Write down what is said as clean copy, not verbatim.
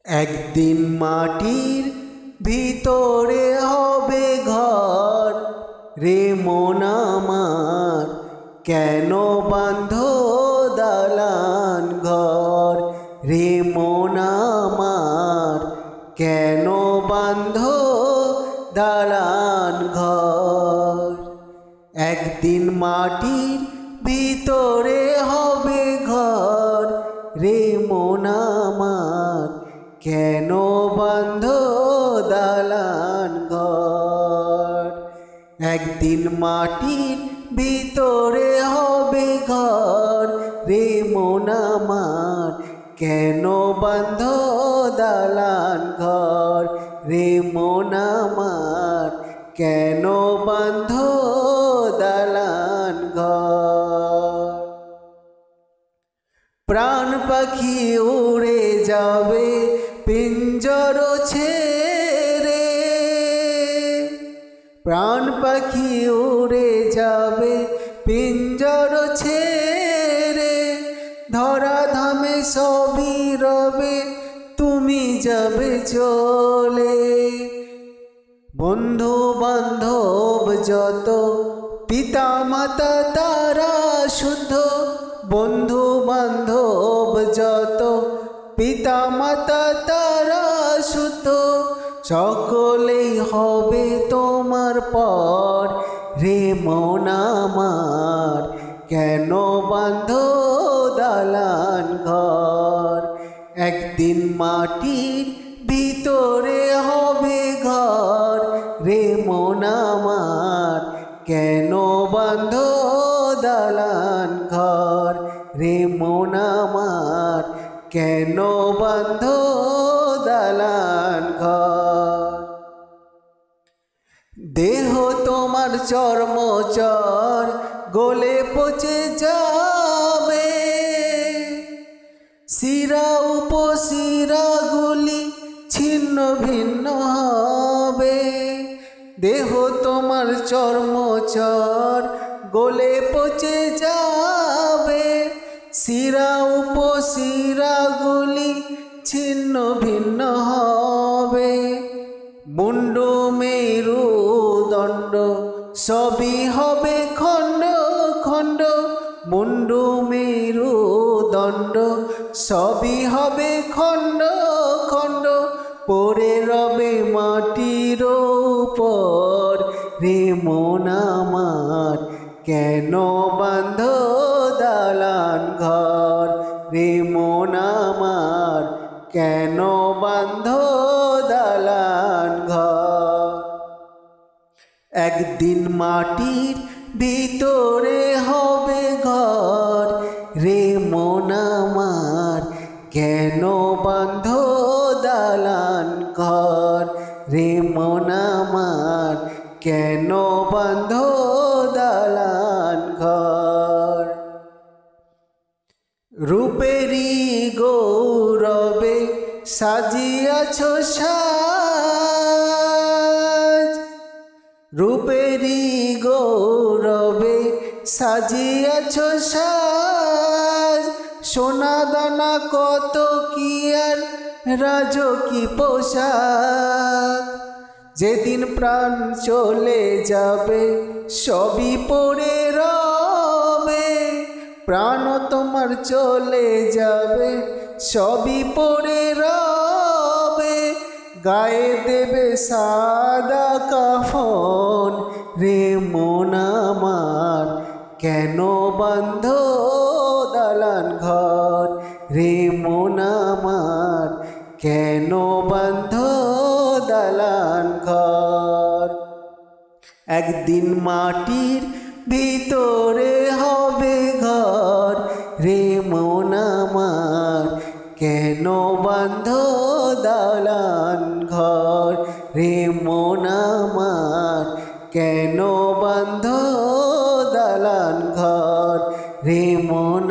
একদিন মাটির ভিতরে হবে ঘর, রে মন আমার কেন বাঁধো দালান ঘর, রে মন আমার কেন বাঁধো দালান ঘর। একদিন মাটির ভিতরে হবে ঘর, রে মন আমার কেন বাঁধো দালান ঘর। একদিন মাটির ভিতরে হবে ঘর, রে মন আমার কেন বাঁধো দালান ঘর, রে মন আমার কেন বাঁধো দালান ঘর। প্রাণ পাখি উড়ে যাবে পিঞ্জর ছেড়ে, প্রাণ পাখি উড়ে যাবে পিঞ্জর ছেড়ে, ধরা ধামে সবই রবে তুমি যাবে চলে। বন্ধু বান্ধব যত পিতা মাতা তারা শুদ্ধ, বন্ধু বান্ধব যত পিতা মাতা তারা শুদ্ধ, সকলেই হবে তোমার পর, রে মন আমার কেন বাঁধো দালান ঘর। একদিন মাটির ভিতরে হবে ঘর, রে মন আমার কেন বাঁধো দালান ঘর, রে মন আমার কেন বাঁধো দালান ঘর। দেহ তোমার চর্মচর গলে পচে যাবে, শিরা উপশিরাগুলি ছিন্ন ভিন্ন হবে। দেহ তোমার চর্মচর গলে পচে যাবে, শিরা উপশিরাগুলি ছিন্ন ভিন্ন হবে। মুন্ডু মেরু দণ্ড সবই হবে খণ্ড খণ্ড, মুন্ডু মেরু দণ্ড সবই হবে খণ্ড খণ্ড, পড়ে রবে মাটির উপর, রে মন আমার কেন বাঁধো দালান ঘর, রে মন আমার কেন বাঁধো দালান ঘর। একদিন মাটির ভিতরে হবে ঘর, রে মন আমার কেন বাঁধো দালান ঘর, রে মন আমার কেন বাঁধো দালান ঘর। রূপেরই গৌরবে সাজিয়াছ সাজ, রূপেরই গৌরবে সাজিয়াছ সাজ, সোনা দানা কত কি আর রাজকী পোশাক। যেদিন প্রাণ চলে যাবে সবই পড়ে রবে, প্রাণ তোমার চলে যাবে সবই পড়ে রবে, গায়ে দেবে সাদা কাফন, রে মন আমার কেন বাঁধো দালান ঘর, রে মন আমার কেন বাঁধো দালান ঘর। একদিন মাটির ভিতরে হবে ঘর, রে মন আমার কেন বাঁধো দালান ঘর, রে মন আমার কেন বাঁধো দালান ঘর, রে মন